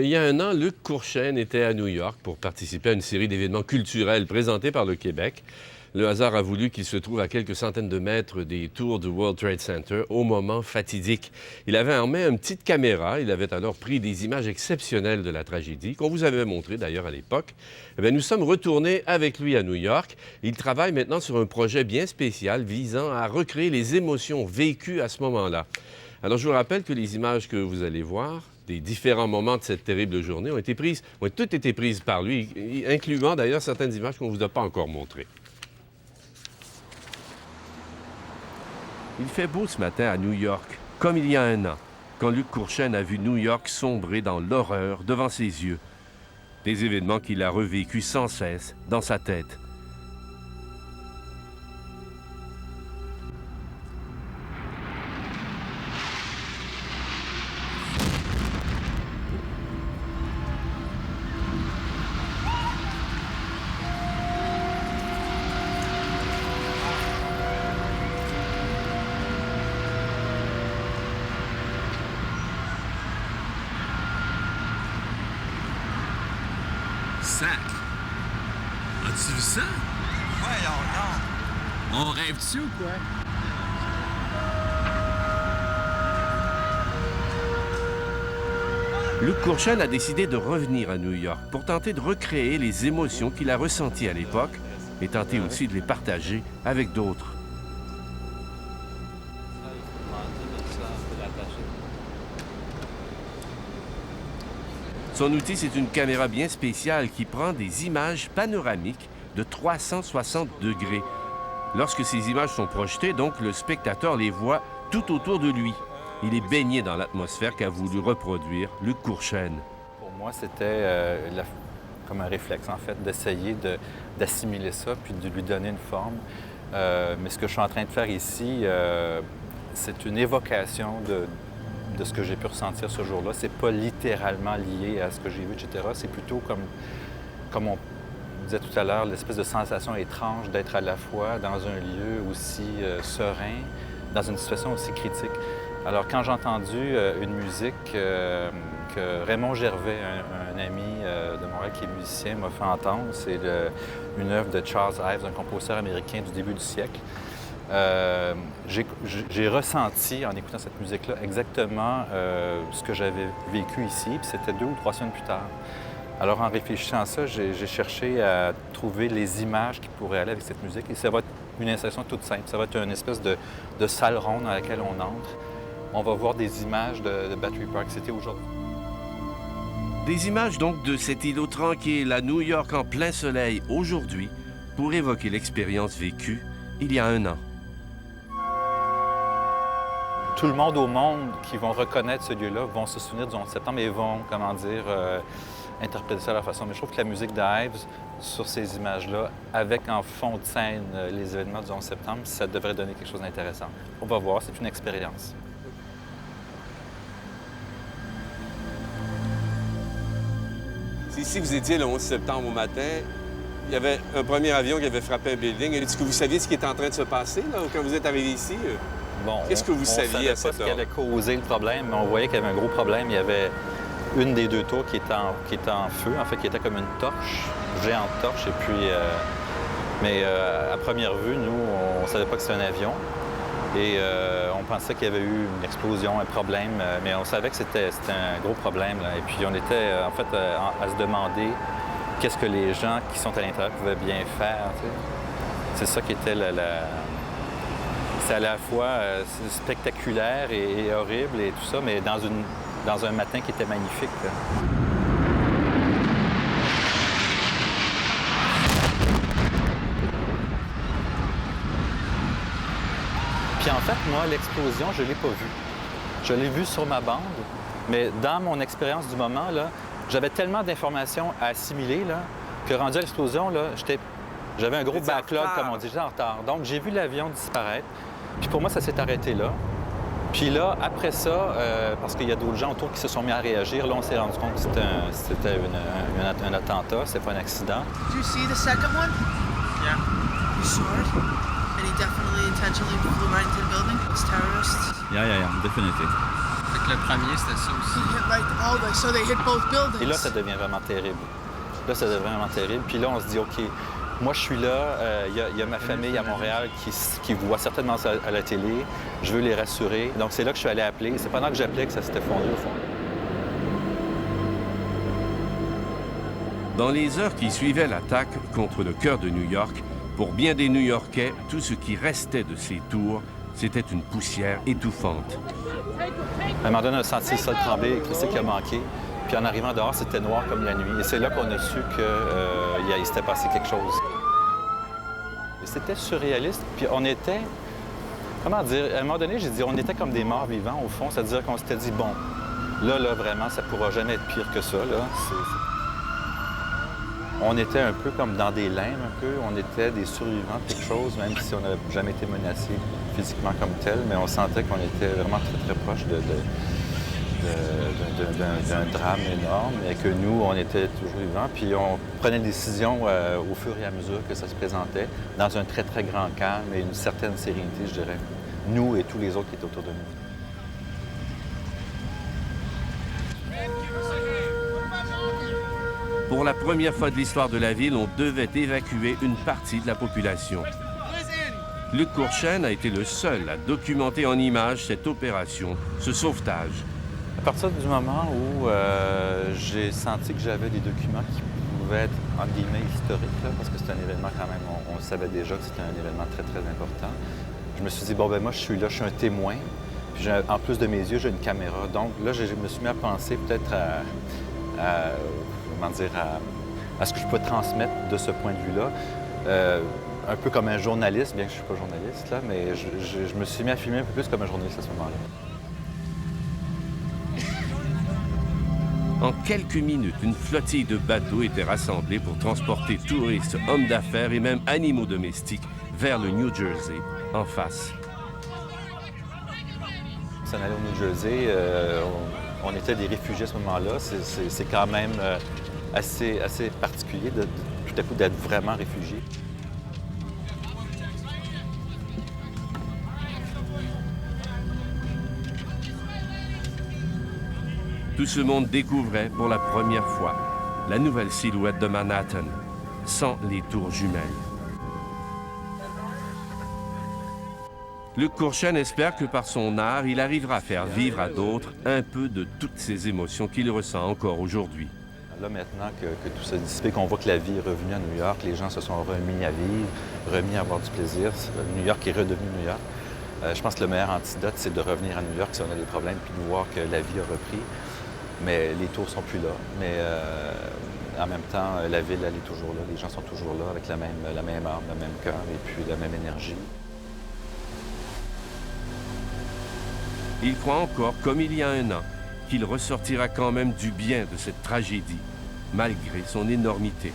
Il y a un an, Luc Courchaine était à New York pour participer à une série d'événements culturels présentés par le Québec. Le hasard a voulu qu'il se trouve à quelques centaines de mètres des tours du World Trade Center au moment fatidique. Il avait en main une petite caméra. Il avait alors pris des images exceptionnelles de la tragédie, qu'on vous avait montrées d'ailleurs à l'époque. Eh bien, nous sommes retournés avec lui à New York. Il travaille maintenant sur un projet bien spécial visant à recréer les émotions vécues à ce moment-là. Alors, je vous rappelle que les images que vous allez voir des différents moments de cette terrible journée ont toutes été prises par lui, incluant d'ailleurs certaines images qu'on ne vous a pas encore montrées. Il fait beau ce matin à New York, comme il y a un an, quand Luc Courchaine a vu New York sombrer dans l'horreur devant ses yeux. Des événements qu'il a revécus sans cesse dans sa tête. Sac! As-tu vu ça? Voyons non! On rêve-tu ou quoi? Luc Courchaine a décidé de revenir à New York pour tenter de recréer les émotions qu'il a ressenties à l'époque et tenter aussi de les partager avec d'autres. Son outil, c'est une caméra bien spéciale qui prend des images panoramiques de 360 degrés. Lorsque ces images sont projetées, donc, le spectateur les voit tout autour de lui. Il est baigné dans l'atmosphère qu'a voulu reproduire Luc Courchaine. Pour moi, c'était comme un réflexe, en fait, d'essayer d'assimiler ça puis de lui donner une forme. Mais ce que je suis en train de faire ici, c'est une évocation de ce que j'ai pu ressentir ce jour-là. C'est pas littéralement lié à ce que j'ai vu, etc. C'est plutôt comme on disait tout à l'heure, l'espèce de sensation étrange d'être à la fois dans un lieu aussi serein, dans une situation aussi critique. Alors, quand j'ai entendu une musique que Raymond Gervais, un ami de Montréal qui est musicien, m'a fait entendre, c'est une œuvre de Charles Ives, un compositeur américain du début du siècle. J'ai ressenti, en écoutant cette musique-là, exactement ce que j'avais vécu ici, puis c'était 2 ou 3 semaines plus tard. Alors, en réfléchissant à ça, j'ai cherché à trouver les images qui pourraient aller avec cette musique, et ça va être une installation toute simple. Ça va être une espèce de salle ronde dans laquelle on entre. On va voir des images de Battery Park City aujourd'hui. Des images donc de cet îlot tranquille à New York en plein soleil aujourd'hui pour évoquer l'expérience vécue il y a un an. Tout le monde au monde qui vont reconnaître ce lieu-là vont se souvenir du 11 septembre et vont, interpréter ça à leur façon. Mais je trouve que la musique d'Ives sur ces images-là, avec en fond de scène les événements du 11 septembre, ça devrait donner quelque chose d'intéressant. On va voir, c'est une expérience. Si vous étiez le 11 septembre au matin, il y avait un premier avion qui avait frappé un building. Est-ce que vous saviez ce qui était en train de se passer là, quand vous êtes arrivé ici? Bon, qu'est-ce que vous saviez à cette heure? On ne savait pas ce qui avait causé le problème, mais on voyait qu'il y avait un gros problème. Il y avait une des 2 tours qui était en feu, en fait, qui était comme une torche, une géante torche. Et puis, mais à première vue, nous, on ne savait pas que c'était un avion. Et on pensait qu'il y avait eu une explosion, un problème, mais on savait que c'était un gros problème. Là. Et puis on était en fait à se demander qu'est-ce que les gens qui sont à l'intérieur pouvaient bien faire. Tu sais. C'est ça qui était c'est à la fois spectaculaire et horrible et tout ça, mais dans un matin qui était magnifique. Là. Puis en fait, moi, l'explosion, je ne l'ai pas vue. Je l'ai vue sur ma bande, mais dans mon expérience du moment, là, j'avais tellement d'informations à assimiler là, que rendu à l'explosion, là, j'avais un gros backlog, comme on dit, j'étais en retard. Donc, j'ai vu l'avion disparaître. Puis pour moi, ça s'est arrêté là. Puis là, après ça, parce qu'il y a d'autres gens autour qui se sont mis à réagir, là, on s'est rendu compte que c'était un attentat, c'était pas un accident. Did you see the second one? Yeah. You saw it? And he definitely intentionally flew right into the building? It's terrorists? Yeah, definitely. Like le premier, c'était ça aussi. He hit right the building, so they hit both buildings. Et là, ça devient vraiment terrible. Là, ça devient vraiment terrible. Puis là, on se dit, OK, moi, je suis là, il y a ma famille à Montréal qui voit certainement ça à la télé. Je veux les rassurer. Donc, c'est là que je suis allé appeler. C'est pendant que j'appelais que ça s'est effondré, au fond. Dans les heures qui suivaient l'attaque contre le cœur de New York, pour bien des New-Yorkais, tout ce qui restait de ces tours, c'était une poussière étouffante. À un moment donné, on a senti le sol trembler, qu'est-ce qui a manqué. Puis en arrivant dehors, c'était noir comme la nuit. Et c'est là qu'on a su qu'il s'était passé quelque chose. C'était surréaliste. Puis on était, comment dire, à un moment donné, j'ai dit, on était comme des morts vivants, au fond. C'est-à-dire qu'on s'était dit, bon, là, vraiment, ça pourra jamais être pire que ça, là. On était un peu comme dans des limbes, un peu. On était des survivants de quelque chose, même si on n'avait jamais été menacés physiquement comme tel. Mais on sentait qu'on était vraiment très, très proche d'un drame énorme et que nous, on était toujours vivants. Puis on prenait des décisions au fur et à mesure que ça se présentait, dans un très, très grand calme et une certaine sérénité, je dirais. Nous et tous les autres qui étaient autour de nous. Pour la première fois de l'histoire de la ville, on devait évacuer une partie de la population. Luc Courchaine a été le seul à documenter en images cette opération, ce sauvetage. À partir du moment où j'ai senti que j'avais des documents qui pouvaient être, entre guillemets, historiques, là, parce que c'est un événement quand même, on savait déjà que c'était un événement très, très important, je me suis dit, bon, ben moi, je suis là, je suis un témoin, puis en plus de mes yeux, j'ai une caméra. Donc là, je me suis mis à penser peut-être à ce que je peux transmettre de ce point de vue-là. Un peu comme un journaliste, bien que je ne suis pas journaliste, là, mais je me suis mis à filmer un peu plus comme un journaliste à ce moment-là. En quelques minutes, une flottille de bateaux était rassemblée pour transporter touristes, hommes d'affaires et même animaux domestiques vers le New Jersey, en face. On s'en allait au New Jersey, on était des réfugiés à ce moment-là. C'est quand même assez particulier de tout à coup d'être vraiment réfugié. Tout ce monde découvrait pour la première fois la nouvelle silhouette de Manhattan, sans les tours jumelles. Luc Courchaine espère que par son art, il arrivera à faire vivre à d'autres un peu de toutes ces émotions qu'il ressent encore aujourd'hui. Là, maintenant que tout s'est dissipé, qu'on voit que la vie est revenue à New York, les gens se sont remis à vivre, remis à avoir du plaisir. New York est redevenu New York. Je pense que le meilleur antidote, c'est de revenir à New York si on a des problèmes, puis de voir que la vie a repris. Mais les tours sont plus là. Mais en même temps, la ville, elle est toujours là. Les gens sont toujours là avec la même âme, le même cœur et puis la même énergie. Il croit encore, comme il y a un an, qu'il ressortira quand même du bien de cette tragédie, malgré son énormité.